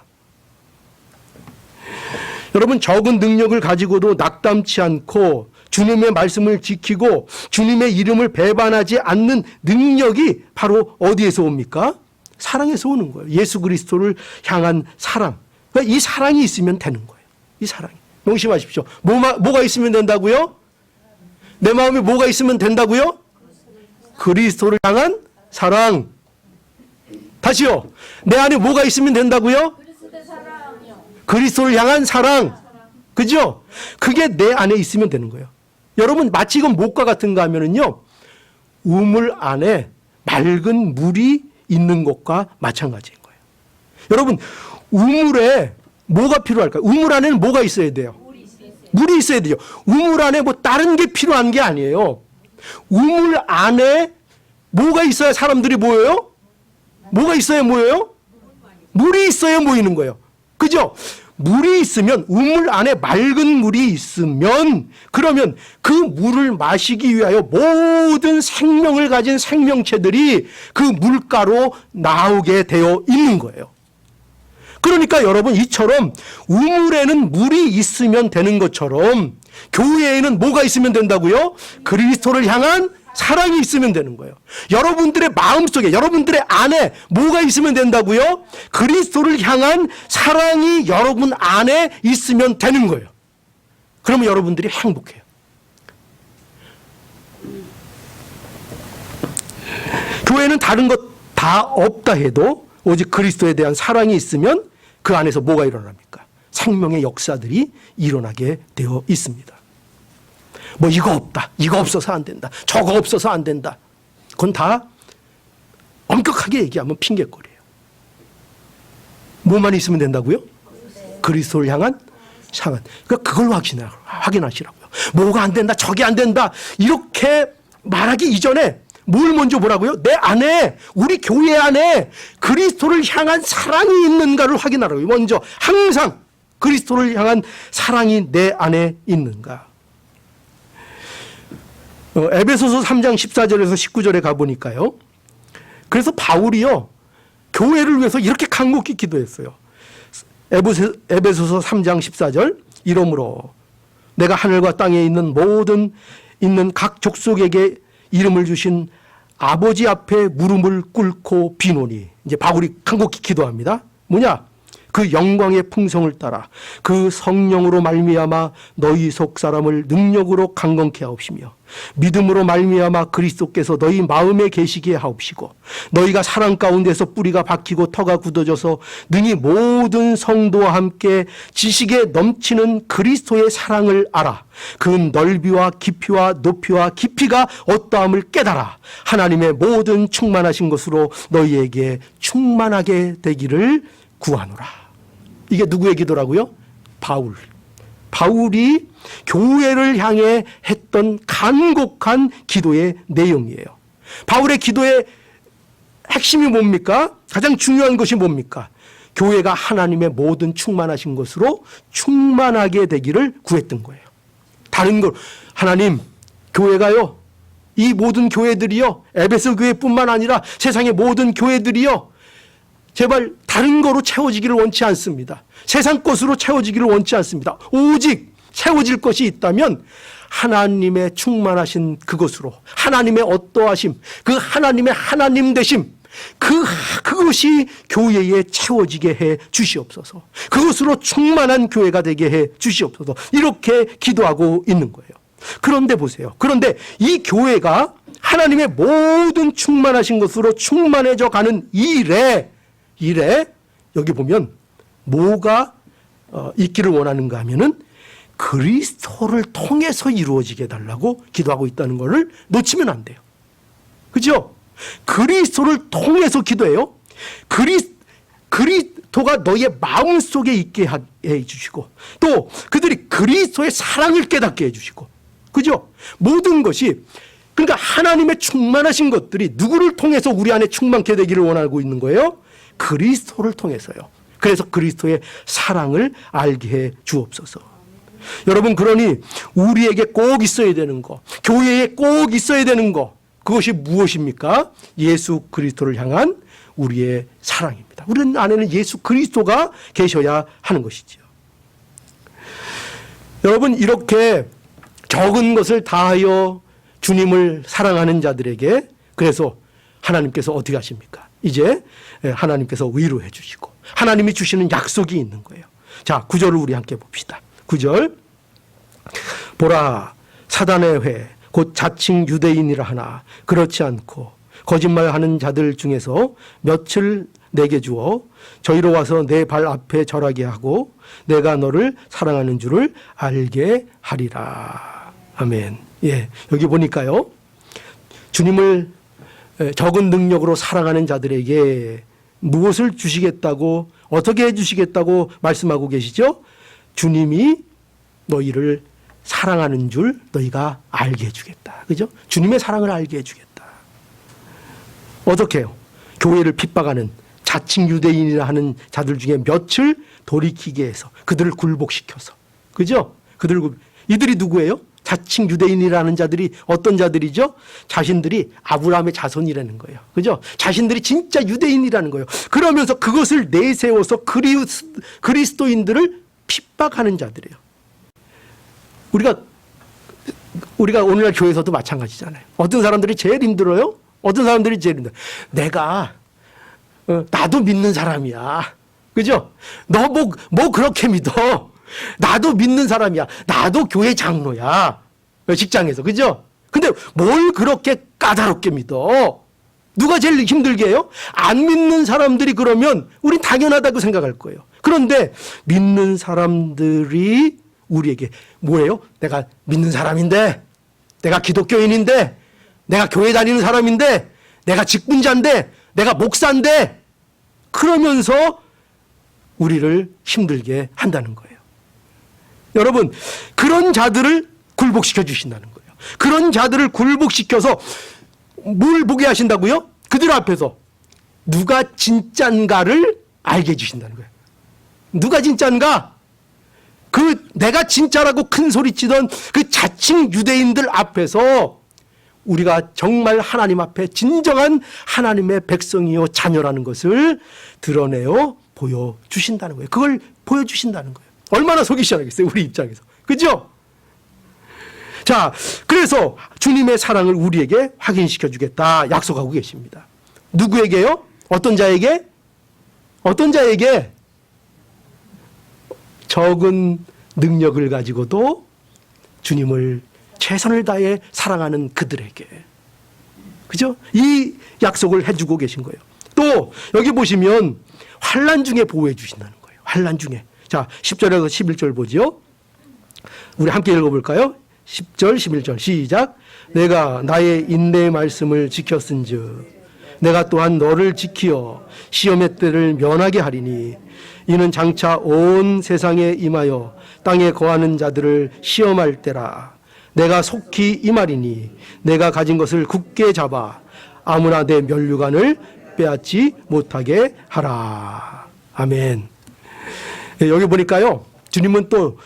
여러분, 적은 능력을 가지고도 낙담치 않고 주님의 말씀을 지키고 주님의 이름을 배반하지 않는 능력이 바로 어디에서 옵니까? 사랑에서 오는 거예요. 예수 그리스도를 향한 사랑. 그러니까 이 사랑이 있으면 되는 거예요. 이 사랑이. 명심하십시오. 뭐가 있으면 된다고요? 내 마음에 뭐가 있으면 된다고요? 그리스도를 향한 사랑. 다시요. 내 안에 뭐가 있으면 된다고요? 그리스도를 향한 사랑. 그죠? 그게 내 안에 있으면 되는 거예요. 여러분, 마치 이건 못과 같은가 하면은요, 우물 안에 맑은 물이 있는 것과 마찬가지인 거예요. 여러분, 우물에 뭐가 필요할까요? 우물 안에는 뭐가 있어야 돼요? 물이 있어야 돼요. 우물 안에 뭐 다른 게 필요한 게 아니에요. 우물 안에 뭐가 있어야 사람들이 모여요? 뭐가 있어야 모여요? 물이 있어야 모이는 거예요. 그죠? 물이 있으면, 우물 안에 맑은 물이 있으면, 그러면 그 물을 마시기 위하여 모든 생명을 가진 생명체들이 그 물가로 나오게 되어 있는 거예요. 그러니까 여러분, 이처럼 우물에는 물이 있으면 되는 것처럼 교회에는 뭐가 있으면 된다고요? 그리스도를 향한 사랑이 있으면 되는 거예요. 여러분들의 마음속에, 여러분들의 안에 뭐가 있으면 된다고요? 그리스도를 향한 사랑이 여러분 안에 있으면 되는 거예요. 그러면 여러분들이 행복해요. 교회는 다른 것 다 없다 해도 오직 그리스도에 대한 사랑이 있으면 그 안에서 뭐가 일어납니까? 생명의 역사들이 일어나게 되어 있습니다. 뭐 이거 없다, 이거 없어서 안 된다, 저거 없어서 안 된다. 그건 다 엄격하게 얘기하면 핑계거리예요. 뭐만 있으면 된다고요? 그리스도를 향한 사랑. 그러니까 그걸 확인하시라고요. 뭐가 안 된다, 저게 안 된다, 이렇게 말하기 이전에 뭘 먼저 보라고요? 내 안에, 우리 교회 안에 그리스도를 향한 사랑이 있는가를 확인하라고요. 먼저 항상 그리스도를 향한 사랑이 내 안에 있는가. 에베소서 3장 14절에서 19절에 가보니까요. 그래서 바울이요, 교회를 위해서 이렇게 간곡히 기도했어요. 에베소서 3장 14절, 이러므로 내가 하늘과 땅에 있는 각 족속에게 이름을 주신 아버지 앞에 무릎을 꿇고 비노니. 이제 바울이 간곡히 기도합니다. 뭐냐? 그 영광의 풍성을 따라 그 성령으로 말미암아 너희 속 사람을 능력으로 강건케 하옵시며 믿음으로 말미암아 그리스도께서 너희 마음에 계시게 하옵시고 너희가 사랑 가운데서 뿌리가 박히고 터가 굳어져서 능히 모든 성도와 함께 지식에 넘치는 그리스도의 사랑을 알아 그 넓이와 깊이와 높이와 깊이가 어떠함을 깨달아 하나님의 모든 충만하신 것으로 너희에게 충만하게 되기를 구하노라. 이게 누구의 기도라고요? 바울이 교회를 향해 했던 간곡한 기도의 내용이에요. 바울의 기도의 핵심이 뭡니까? 가장 중요한 것이 뭡니까? 교회가 하나님의 모든 충만하신 것으로 충만하게 되기를 구했던 거예요. 다른 걸, 하나님, 교회가요, 이 모든 교회들이요, 에베소 교회뿐만 아니라 세상의 모든 교회들이요, 제발 다른 거로 채워지기를 원치 않습니다. 세상 것으로 채워지기를 원치 않습니다. 오직 채워질 것이 있다면 하나님의 충만하신 그것으로, 하나님의 어떠하심, 그 하나님의 하나님 되심, 그것이 교회에 채워지게 해 주시옵소서. 그것으로 충만한 교회가 되게 해 주시옵소서. 이렇게 기도하고 있는 거예요. 그런데 보세요. 그런데 이 교회가 하나님의 모든 충만하신 것으로 충만해져 가는 일에 여기 보면 뭐가 있기를 원하는가 하면은 그리스도를 통해서 이루어지게 해달라고 기도하고 있다는 것을 놓치면 안 돼요. 그죠? 그리스도를 통해서 기도해요. 그리스도가 너의 마음속에 있게 해주시고 또 그들이 그리스도의 사랑을 깨닫게 해주시고, 그죠? 모든 것이, 그러니까 하나님의 충만하신 것들이 누구를 통해서 우리 안에 충만케 되기를 원하고 있는 거예요? 그리스도를 통해서요. 그래서 그리스도의 사랑을 알게 해 주옵소서. 여러분, 그러니 우리에게 꼭 있어야 되는 거, 교회에 꼭 있어야 되는 거, 그것이 무엇입니까? 예수 그리스도를 향한 우리의 사랑입니다. 우리 안에는 예수 그리스도가 계셔야 하는 것이죠. 여러분, 이렇게 적은 것을 다하여 주님을 사랑하는 자들에게 그래서 하나님께서 어떻게 하십니까? 이제 하나님께서 위로해 주시고 하나님이 주시는 약속이 있는 거예요. 자, 9절을 우리 함께 봅시다. 9절. 보라, 사단의 회 곧 자칭 유대인이라 하나 그렇지 않고 거짓말하는 자들 중에서 몇을 내게 주어 저희로 와서 내 발 앞에 절하게 하고 내가 너를 사랑하는 줄을 알게 하리라. 아멘. 예, 여기 보니까요, 주님을 적은 능력으로 사랑하는 자들에게 무엇을 주시겠다고, 어떻게 해주시겠다고 말씀하고 계시죠? 주님이 너희를 사랑하는 줄 너희가 알게 해주겠다. 그죠? 주님의 사랑을 알게 해주겠다. 어떻게 해요? 교회를 핍박하는 자칭 유대인이라 하는 자들 중에 몇을 돌이키게 해서 그들을 굴복시켜서. 그죠? 이들이 누구예요? 자칭 유대인이라는 자들이 어떤 자들이죠? 자신들이 아브라함의 자손이라는 거예요. 그죠? 자신들이 진짜 유대인이라는 거예요. 그러면서 그것을 내세워서 그리스도인들을 핍박하는 자들이에요. 우리가 오늘날 교회에서도 마찬가지잖아요. 어떤 사람들이 제일 힘들어요? 어떤 사람들이 제일 힘들어요? 나도 믿는 사람이야. 그죠? 너 뭐 그렇게 믿어? 나도 믿는 사람이야. 나도 교회 장로야. 직장에서. 그죠? 근데 뭘 그렇게 까다롭게 믿어? 누가 제일 힘들게 해요? 안 믿는 사람들이 그러면 우린 당연하다고 생각할 거예요. 그런데 믿는 사람들이 우리에게 뭐예요? 내가 믿는 사람인데, 내가 기독교인인데, 내가 교회 다니는 사람인데, 내가 직분자인데, 내가 목사인데, 그러면서 우리를 힘들게 한다는 거예요. 여러분, 그런 자들을 굴복시켜 주신다는 거예요. 그런 자들을 굴복시켜서 뭘 보게 하신다고요? 그들 앞에서 누가 진짠가를 알게 해주신다는 거예요. 누가 진짠가? 내가 진짜라고 큰 소리 치던 그 자칭 유대인들 앞에서 우리가 정말 하나님 앞에 진정한 하나님의 백성이요 자녀라는 것을 드러내어 보여주신다는 거예요. 그걸 보여주신다는 거예요. 얼마나 속이 시원하겠어요, 우리 입장에서. 그죠? 자, 그래서 주님의 사랑을 우리에게 확인시켜 주겠다 약속하고 계십니다. 누구에게요? 어떤 자에게? 어떤 자에게? 적은 능력을 가지고도 주님을 최선을 다해 사랑하는 그들에게. 그죠? 이 약속을 해주고 계신 거예요. 또 여기 보시면 환난 중에 보호해 주신다는 거예요. 환난 중에. 자, 10절에서 11절 보죠. 우리 함께 읽어볼까요? 10절 11절 시작. 내가 나의 인내의 말씀을 지켰은즉 내가 또한 너를 지키어 시험의 때를 면하게 하리니 이는 장차 온 세상에 임하여 땅에 거하는 자들을 시험할 때라. 내가 속히 임하리니 내가 가진 것을 굳게 잡아 아무나 내 면류관을 빼앗지 못하게 하라. 아멘. 여기 보니까요, 주님은 또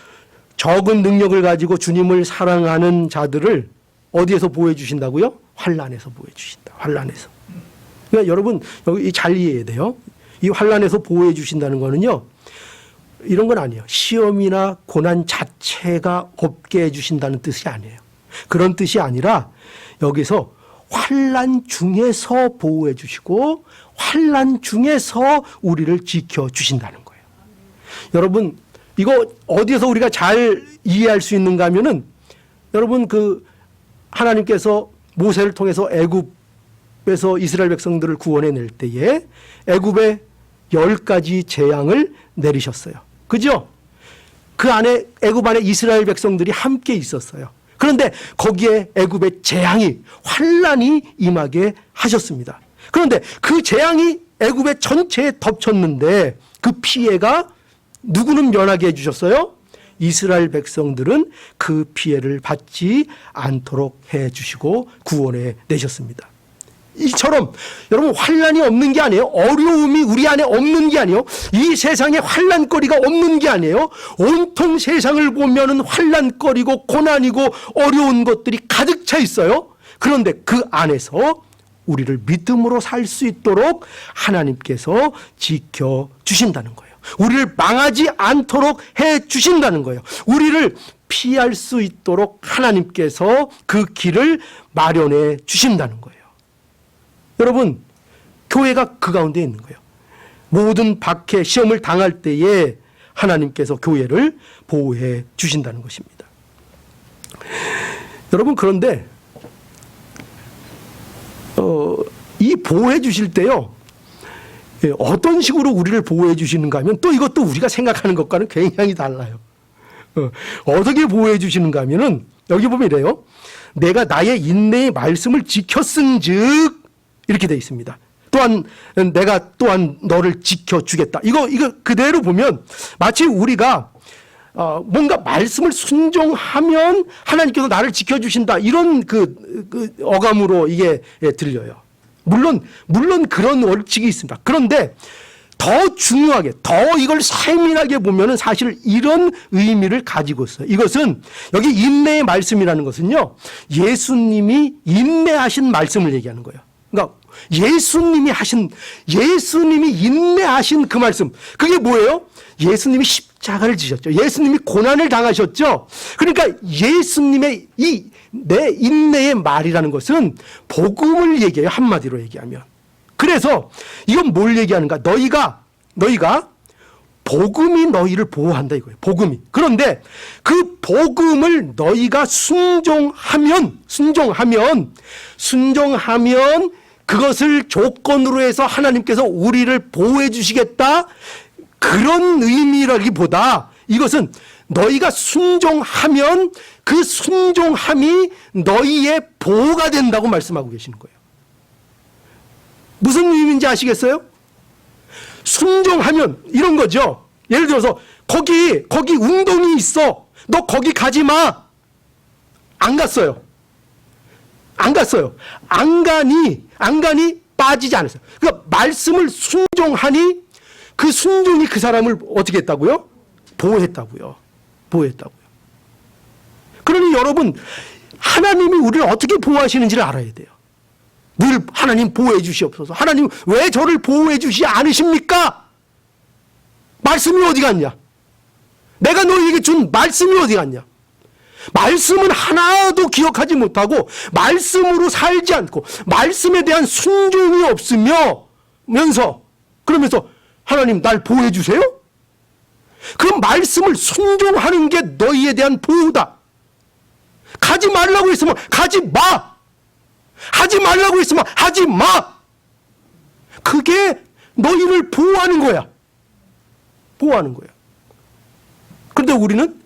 적은 능력을 가지고 주님을 사랑하는 자들을 어디에서 보호해 주신다고요? 환난에서 보호해 주신다. 환난에서. 그러니까 여러분 여기 잘 이해해야 돼요. 이 환난에서 보호해 주신다는 거는요, 이런 건 아니에요. 시험이나 고난 자체가 없게 해주신다는 뜻이 아니에요. 그런 뜻이 아니라 여기서 환난 중에서 보호해 주시고 환난 중에서 우리를 지켜 주신다는 거예요. 여러분, 이거 어디에서 우리가 잘 이해할 수 있는가 하면은, 여러분 하나님께서 모세를 통해서 애굽에서 이스라엘 백성들을 구원해 낼 때에 애굽에 10가지 재앙을 내리셨어요. 그죠? 그 안에 애굽 안에 이스라엘 백성들이 함께 있었어요. 그런데 거기에 애굽의 재앙이 환난이 임하게 하셨습니다. 그런데 그 재앙이 애굽의 전체에 덮쳤는데 그 피해가 누구는 면하게 해주셨어요? 이스라엘 백성들은 그 피해를 받지 않도록 해주시고 구원해 내셨습니다. 이처럼 여러분 환난이 없는 게 아니에요. 어려움이 우리 안에 없는 게 아니에요. 이 세상에 환난거리가 없는 게 아니에요. 온통 세상을 보면은 환난거리고 고난이고 어려운 것들이 가득 차 있어요. 그런데 그 안에서 우리를 믿음으로 살 수 있도록 하나님께서 지켜주신다는 거예요. 우리를 망하지 않도록 해주신다는 거예요. 우리를 피할 수 있도록 하나님께서 그 길을 마련해 주신다는 거예요. 여러분, 교회가 그 가운데 있는 거예요. 모든 박해, 시험을 당할 때에 하나님께서 교회를 보호해 주신다는 것입니다. 여러분, 그런데 이 보호해 주실 때요, 어떤 식으로 우리를 보호해 주시는가 하면 또 이것도 우리가 생각하는 것과는 굉장히 달라요. 어떻게 보호해 주시는가 하면은 여기 보면 이래요. 내가 나의 인내의 말씀을 지켰은즉 이렇게 되어 있습니다. 또한 내가 또한 너를 지켜주겠다. 이거 그대로 보면 마치 우리가 뭔가 말씀을 순종하면 하나님께서 나를 지켜주신다, 이런 그 어감으로 이게 들려요. 물론 그런 원칙이 있습니다. 그런데 더 중요하게, 더 이걸 세밀하게 보면은 사실 이런 의미를 가지고 있어요. 이것은 여기 인내의 말씀이라는 것은요, 예수님이 인내하신 말씀을 얘기하는 거예요. 그러니까 예수님이 인내하신 그 말씀, 그게 뭐예요? 예수님이 십자가를 지셨죠. 예수님이 고난을 당하셨죠. 그러니까 예수님의 내 인내의 말이라는 것은 복음을 얘기해요. 한마디로 얘기하면. 그래서 이건 뭘 얘기하는가? 너희가 복음이 너희를 보호한다 이거예요. 복음이. 그런데 그 복음을 너희가 순종하면 그것을 조건으로 해서 하나님께서 우리를 보호해 주시겠다, 그런 의미라기보다 이것은 너희가 순종하면 그 순종함이 너희의 보호가 된다고 말씀하고 계시는 거예요. 무슨 의미인지 아시겠어요? 순종하면 이런 거죠. 예를 들어서 거기 웅덩이 있어. 너 거기 가지 마. 안 갔어요. 안간이 빠지지 않았어요. 그러니까 말씀을 순종하니 그 순종이 그 사람을 어떻게 했다고요? 보호했다고요. 그러니 여러분, 하나님이 우리를 어떻게 보호하시는지를 알아야 돼요. 늘 하나님 보호해 주시옵소서. 하나님 왜 저를 보호해 주시지 않으십니까? 말씀이 어디 갔냐? 내가 너희에게 준 말씀이 어디 갔냐? 말씀은 하나도 기억하지 못하고 말씀으로 살지 않고 말씀에 대한 순종이 없으면서 그러면서 하나님 날 보호해 주세요? 그 말씀을 순종하는 게 너희에 대한 보호다. 가지 말라고 했으면 가지 마. 하지 말라고 했으면 하지 마. 그게 너희를 보호하는 거야. 그런데 우리는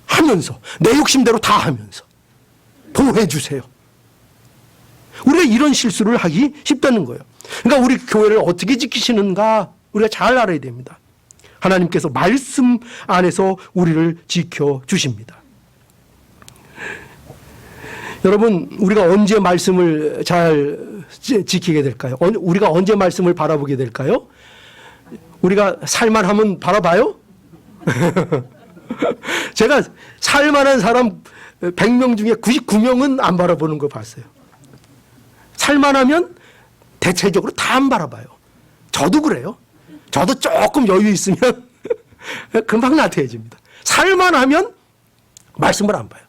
하면서 내 욕심대로 다 하면서 보호해 주세요. 우리가 이런 실수를 하기 쉽다는 거예요. 그러니까 우리 교회를 어떻게 지키시는가 우리가 잘 알아야 됩니다. 하나님께서 말씀 안에서 우리를 지켜주십니다. 여러분, 우리가 언제 말씀을 잘 지키게 될까요? 우리가 언제 말씀을 바라보게 될까요? 우리가 살만하면 바라봐요? 제가 살만한 사람 100명 중에 99명은 안 바라보는 거 봤어요. 살만하면 대체적으로 다 안 바라봐요. 저도 그래요. 저도 조금 여유 있으면 금방 나태해집니다. 살만하면 말씀을 안 봐요.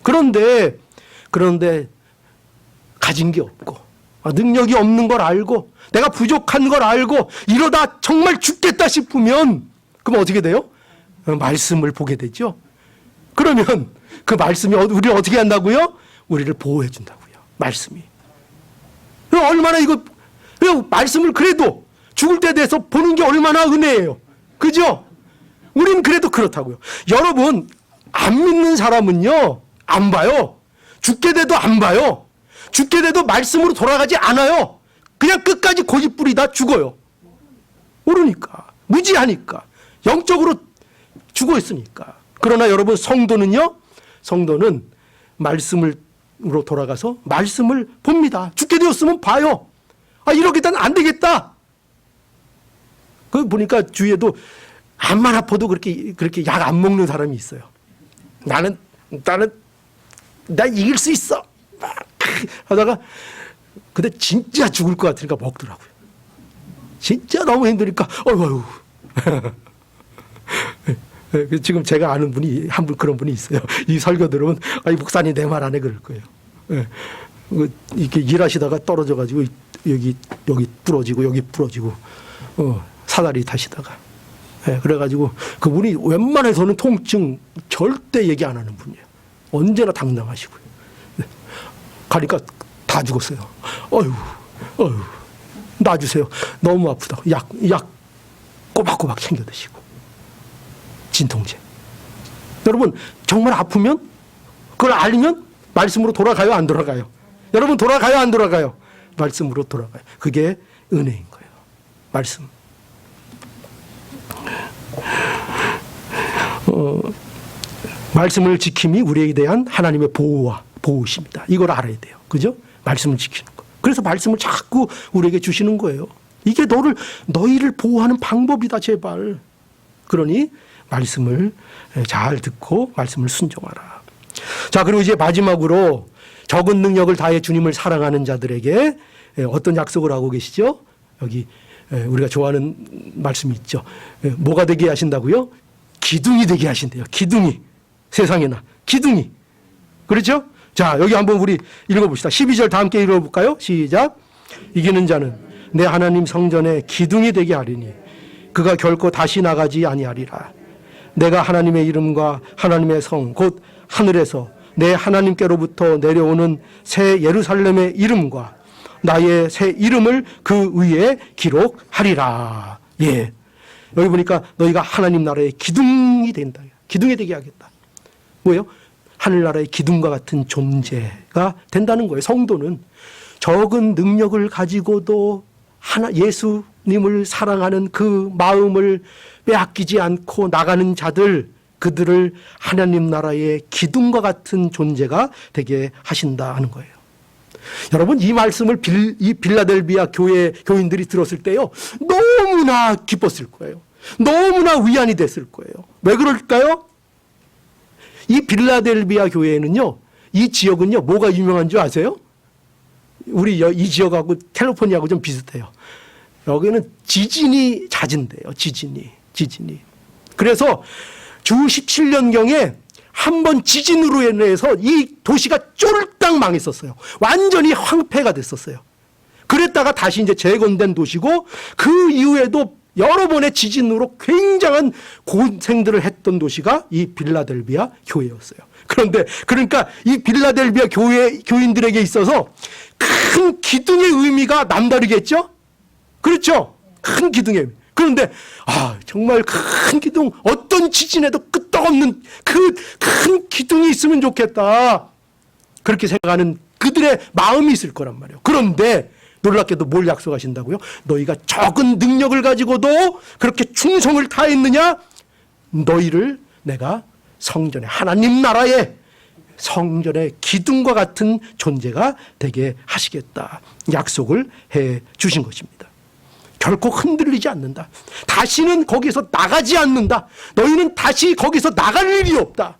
그런데 가진 게 없고 능력이 없는 걸 알고 내가 부족한 걸 알고 이러다 정말 죽겠다 싶으면 그럼 어떻게 돼요? 말씀을 보게 되죠. 그러면 그 말씀이 우리를 어떻게 한다고요? 우리를 보호해 준다고요. 말씀이. 얼마나 말씀을 그래도 죽을 때 돼서 보는 게 얼마나 은혜예요. 그죠? 우린 그래도 그렇다고요. 여러분, 안 믿는 사람은요, 안 봐요. 죽게 돼도 안 봐요. 죽게 돼도 말씀으로 돌아가지 않아요. 그냥 끝까지 고집부리다 죽어요. 모르니까. 무지하니까. 영적으로 죽어 있으니까. 그러나 여러분, 성도는 말씀으로 돌아가서 말씀을 봅니다. 죽게 되었으면 봐요. 이렇게는 안 되겠다. 그 보니까 주위에도 암만 아파도 그렇게 약 안 먹는 사람이 있어요. 나는 나 이길 수 있어. 막 하다가 근데 진짜 죽을 것 같으니까 먹더라고요. 진짜 너무 힘드니까 어휴. 지금 제가 아는 분이 한 분 그런 분이 있어요. 이 설교 들으면 아이 목사님 내 말 안 해 그럴 거예요. 예. 이렇게 일하시다가 떨어져가지고 여기 부러지고 여기 부러지고 사다리 타시다가 그래가지고 그분이 웬만해서는 통증 절대 얘기 안 하는 분이에요. 언제나 당당하시고요. 가니까 다 죽었어요. 어휴 놔주세요. 너무 아프다고 약 꼬박꼬박 챙겨 드시고 진통제. 여러분 정말 아프면 그걸 알면 말씀으로 돌아가요 안 돌아가요? 여러분 돌아가요 안 돌아가요? 말씀으로 돌아가요. 그게 은혜인 거예요. 말씀. 말씀을 지킴이 우리에 대한 하나님의 보호십니다. 이걸 알아야 돼요. 그죠? 말씀을 지키는 거. 그래서 말씀을 자꾸 우리에게 주시는 거예요. 이게 너희를 보호하는 방법이다 제발. 그러니 말씀을 잘 듣고 말씀을 순종하라. 자, 그리고 이제 마지막으로 적은 능력을 다해 주님을 사랑하는 자들에게 어떤 약속을 하고 계시죠? 여기 우리가 좋아하는 말씀이 있죠. 뭐가 되게 하신다고요? 기둥이 되게 하신대요. 기둥이. 세상에나 기둥이. 그렇죠? 자, 여기 한번 우리 읽어봅시다. 12절 다 함께 읽어볼까요? 시작. 이기는 자는 내 하나님 성전에 기둥이 되게 하리니 그가 결코 다시 나가지 아니하리라. 내가 하나님의 이름과 하나님의 성 곧 하늘에서 내 하나님께로부터 내려오는 새 예루살렘의 이름과 나의 새 이름을 그 위에 기록하리라. 예. 여기 보니까 너희가 하나님 나라의 기둥이 된다. 기둥이 되게 하겠다. 뭐예요? 하늘나라의 기둥과 같은 존재가 된다는 거예요. 성도는 적은 능력을 가지고도 예수님을 사랑하는 그 마음을 빼앗기지 않고 나가는 자들, 그들을 하나님 나라의 기둥과 같은 존재가 되게 하신다 하는 거예요. 여러분 이 말씀을 이 빌라델비아 교회 교인들이 들었을 때요 너무나 기뻤을 거예요. 너무나 위안이 됐을 거예요. 왜 그럴까요? 이 빌라델비아 교회에는요, 이 지역은요 뭐가 유명한 줄 아세요? 우리 이 지역하고 캘리포니아하고 좀 비슷해요. 여기는 지진이 잦은데요. 지진이. 그래서 주 17년경에 한 번 지진으로 인해서 이 도시가 쫄딱 망했었어요. 완전히 황폐가 됐었어요. 그랬다가 다시 이제 재건된 도시고 그 이후에도 여러 번의 지진으로 굉장한 고생들을 했던 도시가 이 빌라델비아 교회였어요. 그러니까 이 빌라델비아 교회 교인들에게 있어서 큰 기둥의 의미가 남다르겠죠? 그렇죠? 큰 기둥의 의미. 그런데 정말 큰 기둥, 어떤 지진에도 끄떡없는 그 큰 기둥이 있으면 좋겠다. 그렇게 생각하는 그들의 마음이 있을 거란 말이에요. 그런데 놀랍게도 뭘 약속하신다고요? 너희가 적은 능력을 가지고도 그렇게 충성을 다했느냐? 너희를 내가 성전의 하나님 나라의 성전의 기둥과 같은 존재가 되게 하시겠다. 약속을 해 주신 것입니다. 결코 흔들리지 않는다. 다시는 거기서 나가지 않는다. 너희는 다시 거기서 나갈 일이 없다.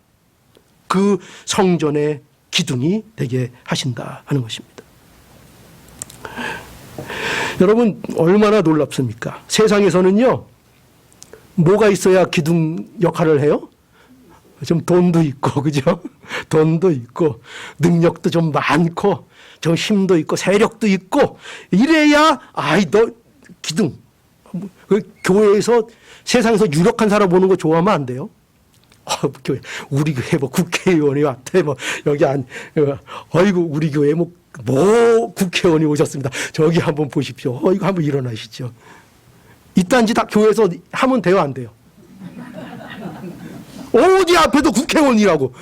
그 성전의 기둥이 되게 하신다 하는 것입니다. 여러분 얼마나 놀랍습니까? 세상에서는요 뭐가 있어야 기둥 역할을 해요? 좀 돈도 있고, 그죠? 돈도 있고 능력도 좀 많고 좀 힘도 있고 세력도 있고 이래야 너 기둥. 그 교회에서 세상에서 유력한 사람 보는 거 좋아하면 안 돼요? 교회 우리 교회 국회의원이 왔대 여기 아이고 우리 교회 국회의원이 오셨습니다. 저기 한번 보십시오. 이거 한번 일어나시죠. 이딴 짓 교회에서 하면 돼요, 안 돼요? 어디 앞에도 국회의원이라고.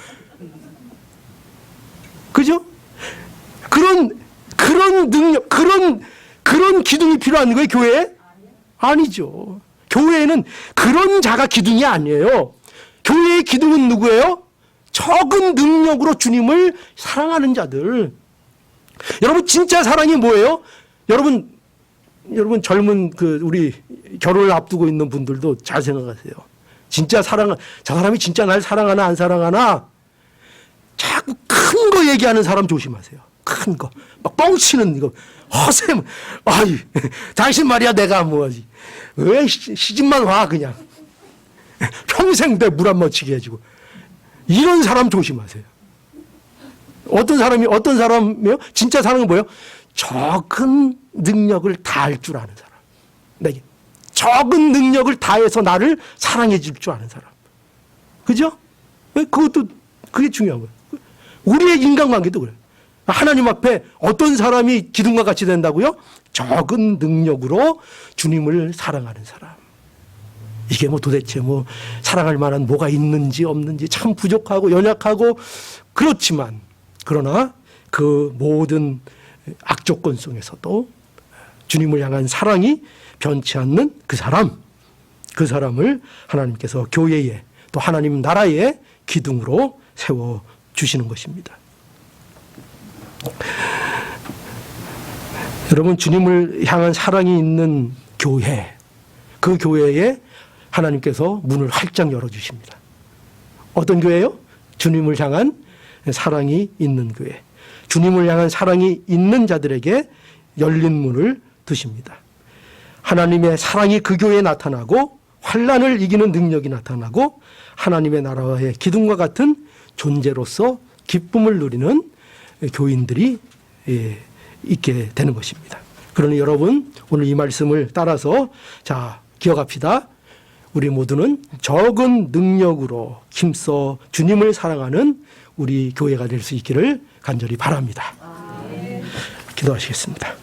그죠? 그런 능력, 그런 기둥이 필요한 거예요, 교회에? 아니죠. 교회에는 그런 자가 기둥이 아니에요. 교회의 기둥은 누구예요? 적은 능력으로 주님을 사랑하는 자들. 여러분 진짜 사랑이 뭐예요? 여러분 젊은 우리 결혼을 앞두고 있는 분들도 잘 생각하세요. 진짜 저 사람이 진짜 날 사랑하나 안 사랑하나 자꾸 큰 거 얘기하는 사람 조심하세요. 큰 거. 막 뻥치는 이거 허세. 당신 말이야 내가 뭐하지. 왜 시집만 와 그냥. 평생 내 물 안 묻히게 해주고. 이런 사람 조심하세요. 어떤 사람이요? 진짜 사랑은 뭐예요? 적은 능력을 다할 줄 아는 사람. 내게 적은 능력을 다해서 나를 사랑해 줄 줄 아는 사람. 그죠? 그게 중요한 거예요. 우리의 인간관계도 그래요. 하나님 앞에 어떤 사람이 기둥과 같이 된다고요? 적은 능력으로 주님을 사랑하는 사람. 이게 도대체 사랑할 만한 뭐가 있는지 없는지 참 부족하고 연약하고 그렇지만, 그러나 그 모든 악조건 속에서도 주님을 향한 사랑이 변치 않는 그 사람을 하나님께서 교회에, 또 하나님 나라의 기둥으로 세워주시는 것입니다. 여러분, 주님을 향한 사랑이 있는 교회, 그 교회에 하나님께서 문을 활짝 열어주십니다. 어떤 교회요? 주님을 향한 사랑이 있는 교회. 주님을 향한 사랑이 있는 자들에게 열린 문을 두십니다. 하나님의 사랑이 그 교회에 나타나고 환난을 이기는 능력이 나타나고 하나님의 나라의 기둥과 같은 존재로서 기쁨을 누리는 교인들이 있게 되는 것입니다. 그러니 여러분, 오늘 이 말씀을 따라서 기억합시다. 우리 모두는 적은 능력으로 힘써 주님을 사랑하는 우리 교회가 될 수 있기를 간절히 바랍니다. 기도하시겠습니다.